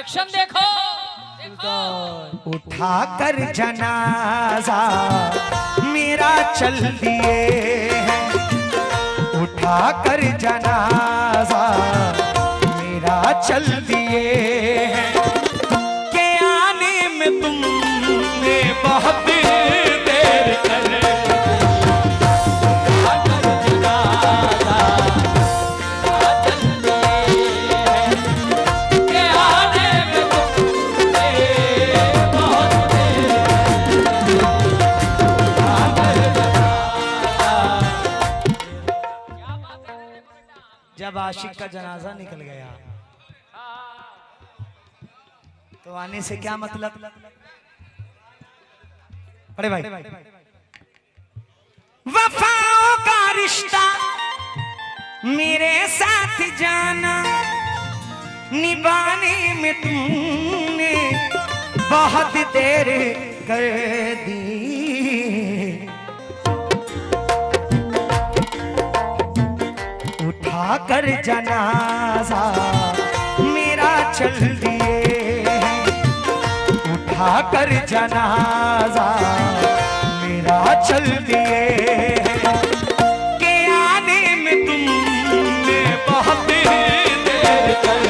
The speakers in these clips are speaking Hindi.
एक्शन देखो। उठा कर जनाजा मेरा चल दिए हैं, उठा कर जनाजा मेरा चल दिए हैं, के आने में तुमने बहुत देर कर जब आशिक का जनाजा निकल गया तो आने से क्या मतलब? अरे भाई, वफाओं का रिश्ता मेरे साथ जाना, निभाने में तुमने बहुत देर कर दी, कर जनाजा मेरा चल दिए हैं, उठा कर जनाजा मेरा चल दिए हैं, के आने में तुमने बहुत देर कर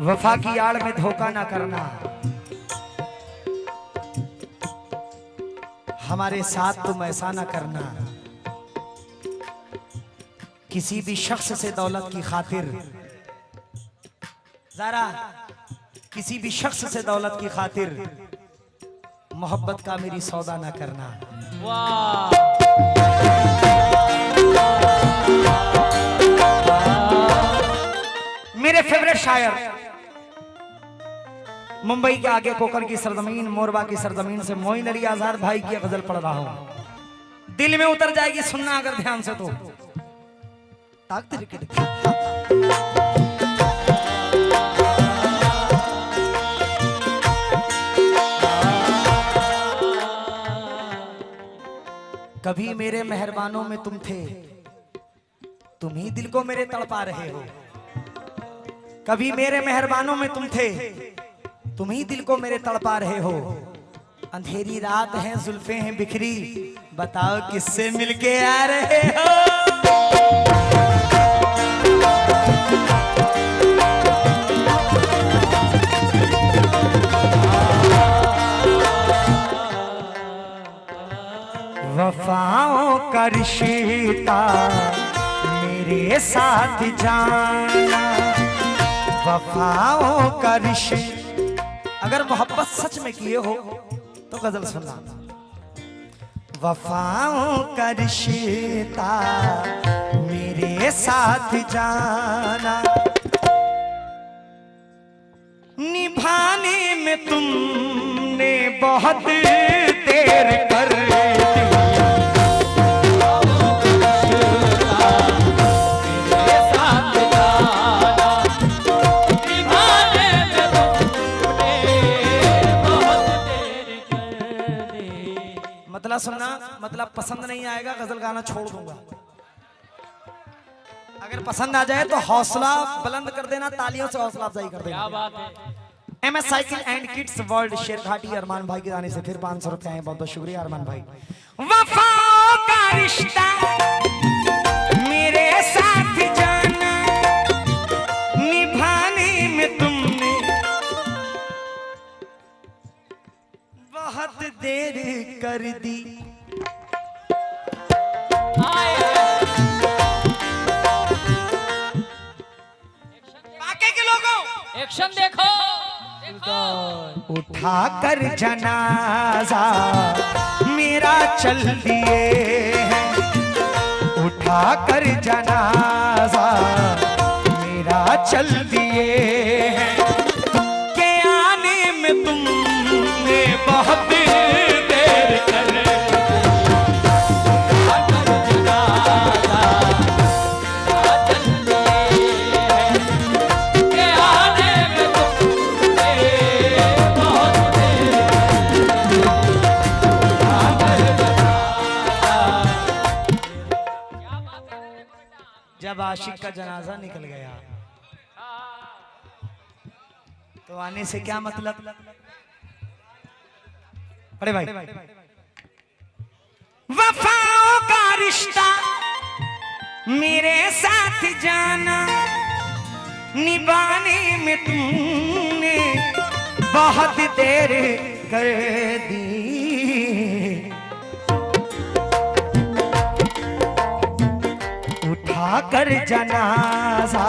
वफा की आड़ में धोखा ना करना, हमारे साथ तुम ऐसा ना करना। किसी भी शख्स से दौलत की खातिर, जरा किसी भी शख्स से दौलत की खातिर मोहब्बत का मेरी सौदा ना करना। वाह मेरे फेवरेट शायर मुंबई के आगे कोकर की सरजमीन मोरबा की सरजमीन से मोइन अली आजाद भाई की गजल पढ़ रहा हूं। दिल में उतर जाएगी सुनना अगर ध्यान से तो। कभी मेरे मेहरबानों में तुम थे, तुम ही दिल को मेरे तड़पा रहे हो। कभी मेरे मेहरबानों में तुम थे, तुम ही दिल को मेरे तड़पा रहे हो। अंधेरी रात है जुल्फे हैं बिखरी, बताओ किससे मिलके आ रहे हो। वफाओं का रिश्ता मेरे साथ जाना, वफाओं का रिश्ता। अगर मोहब्बत सच में किए हो तो गजल सुनना। वफाओं का रिश्ता मेरे साथ जाना, निभाने में तुमने बहुत देर कर दी। मतलब सुनना, मतलब पसंद नहीं आएगा गजल गाना छोड़ दूंगा। अगर पसंद आ जाए तो हौसला बुलंद कर देना, तालियों से हौसला अफजाई कर देना। क्या बात है। MS cycle and kids world Sherghati Arman भाई के जाने से फिर 500 रुपए हैं। बहुत बहुत शुक्रिया अरमान भाई। वफाओं का रिश्ता मेरे साथ जाना, निभाने में तुमने बहुत देर कर दी। बाकी के लोगों एक्शन देखो। उठा कर जनाजा मेरा चल दिए हैं, उठा कर जनाजा मेरा चल दिए हैं। के आने में तुमने बहुत देर कर जब आशिक का जनाजा निकल गया तो आने से क्या मतलब। अरे भाई, वफाओं का रिश्ता मेरे साथ जाना, निभाने में तुमने बहुत देर कर दी। कर जनाजा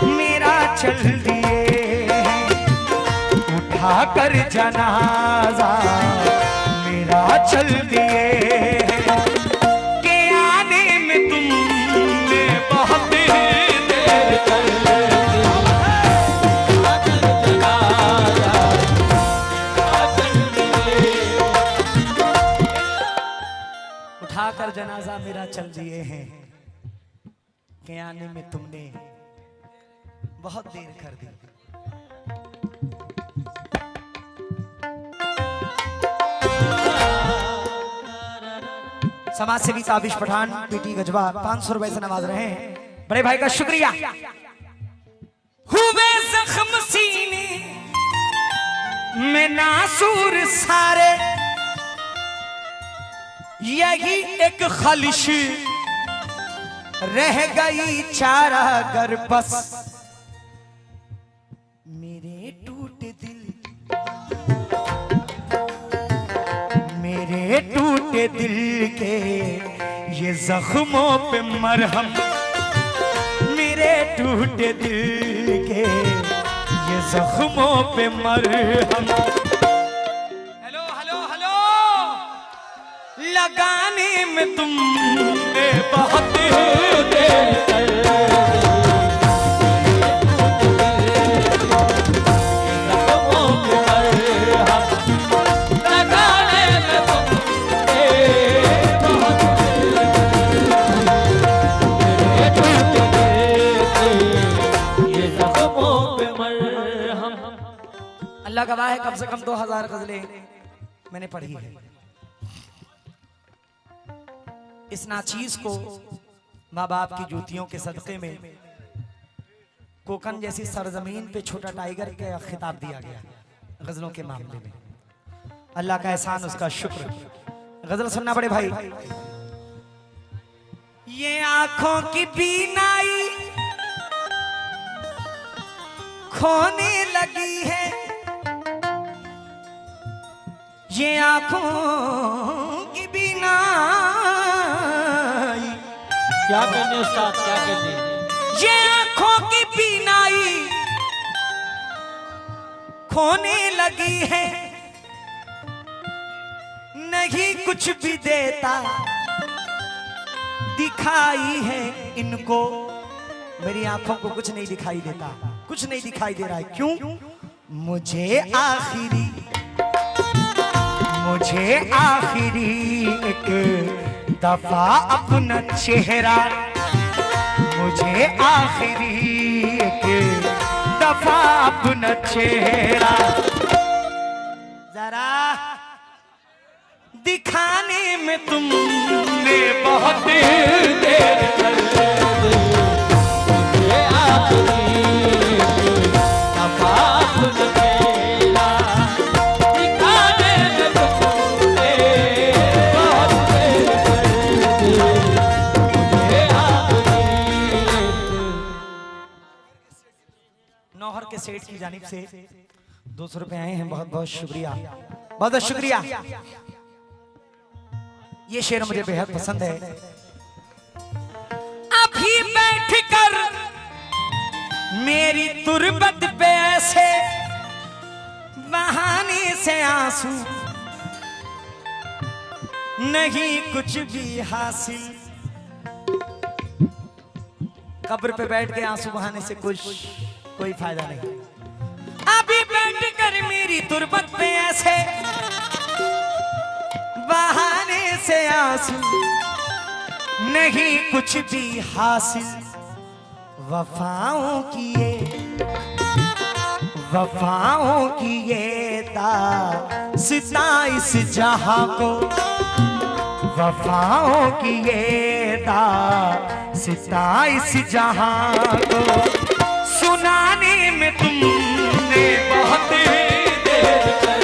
मेरा चल दिए हैं, उठा कर जनाजा मेरा चल दिए हैं। के आने में तुमने बहुत देर कर दी। उठा कर जनाजा मेरा चल दिए हैं, के आने में तुमने बहुत देर कर दी। समाज सेवी ताबिश पठान पीटी गजवा 500 रुपए से नवाज रहे हैं। बड़े भाई का शुक्रिया। हुए जख्म सीने में नासूर सारे, यही एक खलिश रह गई चारा गर बस। मेरे टूटे दिल, मेरे टूटे दिल के ये जख्मों पे मरहम, मेरे टूटे दिल के ये जख्मों पे मरहम। हेलो हेलो लगाने में तुमने बहुत देर कर अल्लाह गवाह है, कम से कम 2000 गजलें मैंने पढ़ी है। इस नाचीज को माँ बाप की जूतियों के सदक़े में कोकन जैसी सरजमीन पे छोटा टाइगर का खिताब दिया गया गजलों के मामले में। अल्लाह का एहसान, उसका शुक्र। गजल सुनना बड़े भाई। ये आंखों की बीनाई खोने लगी है, ये आंखों की बीनाई। क्या करने उस्ताद, क्या करने? ये आंखों की बीनाई खोने लगी है, नहीं कुछ भी देता दिखाई है इनको। मेरी आंखों को कुछ नहीं दिखाई देता, कुछ नहीं दिखाई दे रहा है। क्यों? मुझे आखिरी एक दफा अपना चेहरा, मुझे आखिरी एक दफा अपना चेहरा जरा दिखाने में तुमने बहुत देर कर नौहर के सेठ की जानिब से 200 रुपए आए हैं। बहुत बहुत शुक्रिया, बहुत बहुत शुक्रिया। ये शेर मुझे बेहद पसंद है। अभी बैठकर मेरी तुरबत पे ऐसे बहाने से आंसू, नहीं कुछ भी हासिल। कब्र पे बैठ के आंसू बहाने से कोई फायदा नहीं। अभी बैठकर मेरी तुरबत पे ऐसे बहाने से आंसू, नहीं कुछ भी हासिल। वफाओं की ये दास्तां इस जहां को, वफाओं की ये दास्तां इस जहां को सुनाने में तुमने बहुत देर कर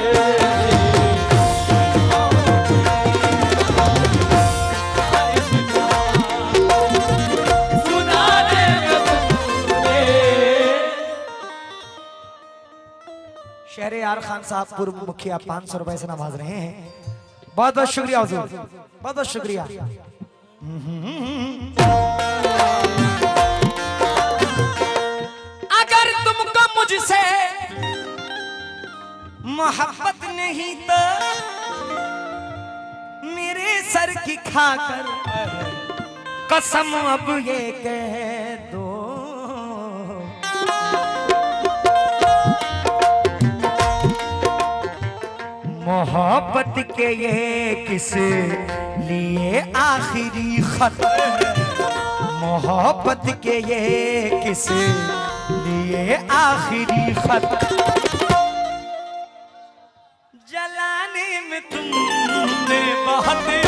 सुनाने में तुमने। शहरे यार खान साहब पूर्व मुखिया 500 रुपए से नवाज रहे हैं। बहुत बहुत शुक्रिया हुजूर, बहुत बहुत शुक्रिया। अगर तुमको मुझसे मोहब्बत नहीं तो मेरे सर की खाकर कसम अब ये कह दो, मोहब्बत के ये किस लिए आखिरी खत, मोहब्बत के ये किस लिए आखिरी खत जलाने में तुमने बहुत देर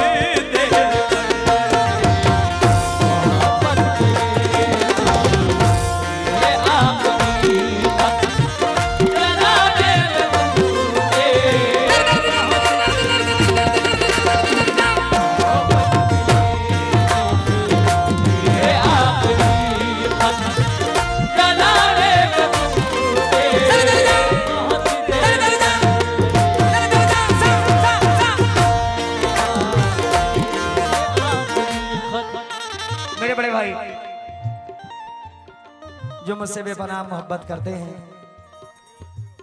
जो मुझसे बेपनाह मोहब्बत करते हैं,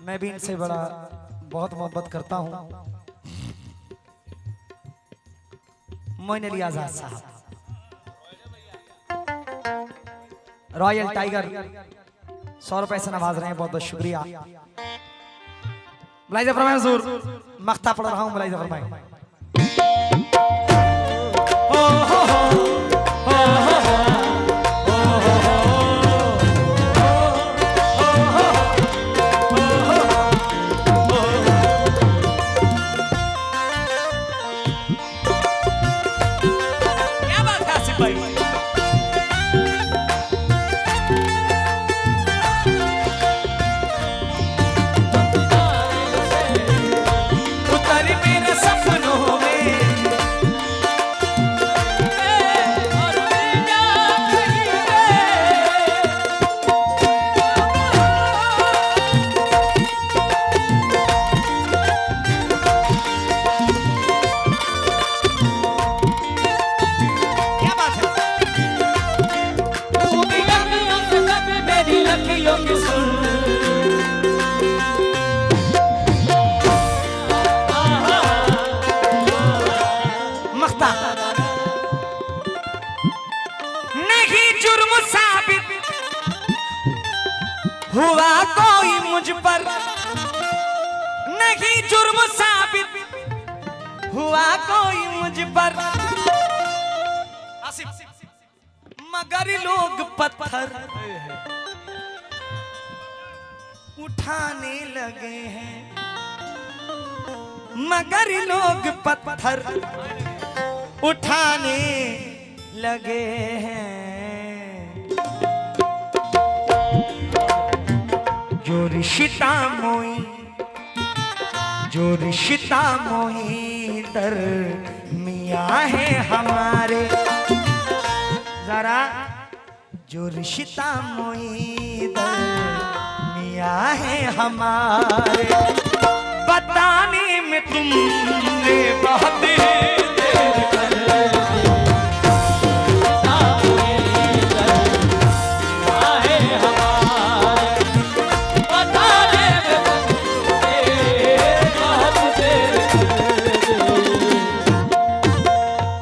मैं भी इनसे बड़ा बहुत मोहब्बत करता हूं। मोइन अली आजाद साहब, रॉयल टाइगर 100 रुपए से नवाज रहे हैं, बहुत बहुत शुक्रिया। मुलाहिजा फरमाएं हुजूर, मख्ता पढ़ रहा हूं, मुलाहिजा फरमाएं। क्या बात है आसिफ भाई, उतर मेरे सपनों में और जा कहीं क्या बात है, तूने अखियों से कभी मेरी अखियों की सुन, मख्ता नहीं जुर्म साबित हुआ कोई मुझ पर, नहीं जुर्म साबित हुआ कोई मुझ पर, मगर लोग पत्थर उठाने लगे हैं, मगर लोग पत्थर उठाने लगे हैं। जो रिश्ता मोई, जो रिश्ता मोई दर मियाँ है हमारे, जरा जो रिश्ता मोई दर मियाँ है हमारे, बताने में तुमने बहुत देर कर दी। आहे हमारे बताने में तुमने बहुत देर कर दी।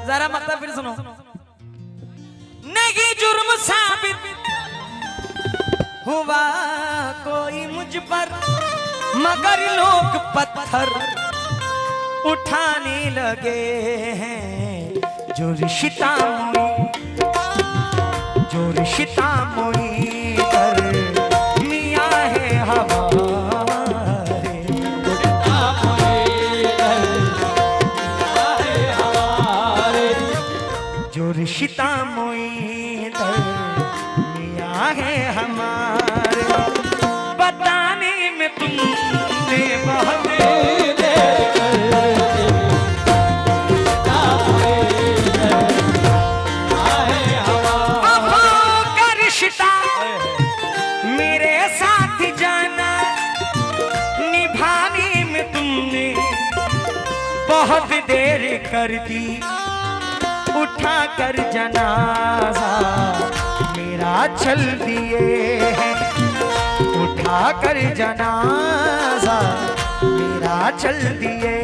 जरा मतलब फिर सुनो, नहीं जुर्म साबित हुआ कोई मुझ पर, मगर लोग पत्थर उठाने लगे हैं। जो रिश्ता मोई, जो रिश्ता मोई कर मियाँ है हमारे, जो रिश्ता मोई कर मियाँ है हमारे, बताने में तुमने बहुत देर कर दी। वफा का रिश्ता मेरे साथ जाना, निभाने में तुमने बहुत देर कर दी। उठा कर जनाजा मेरा चल दिए हैं, उठा कर जनाजा मेरा चल दिए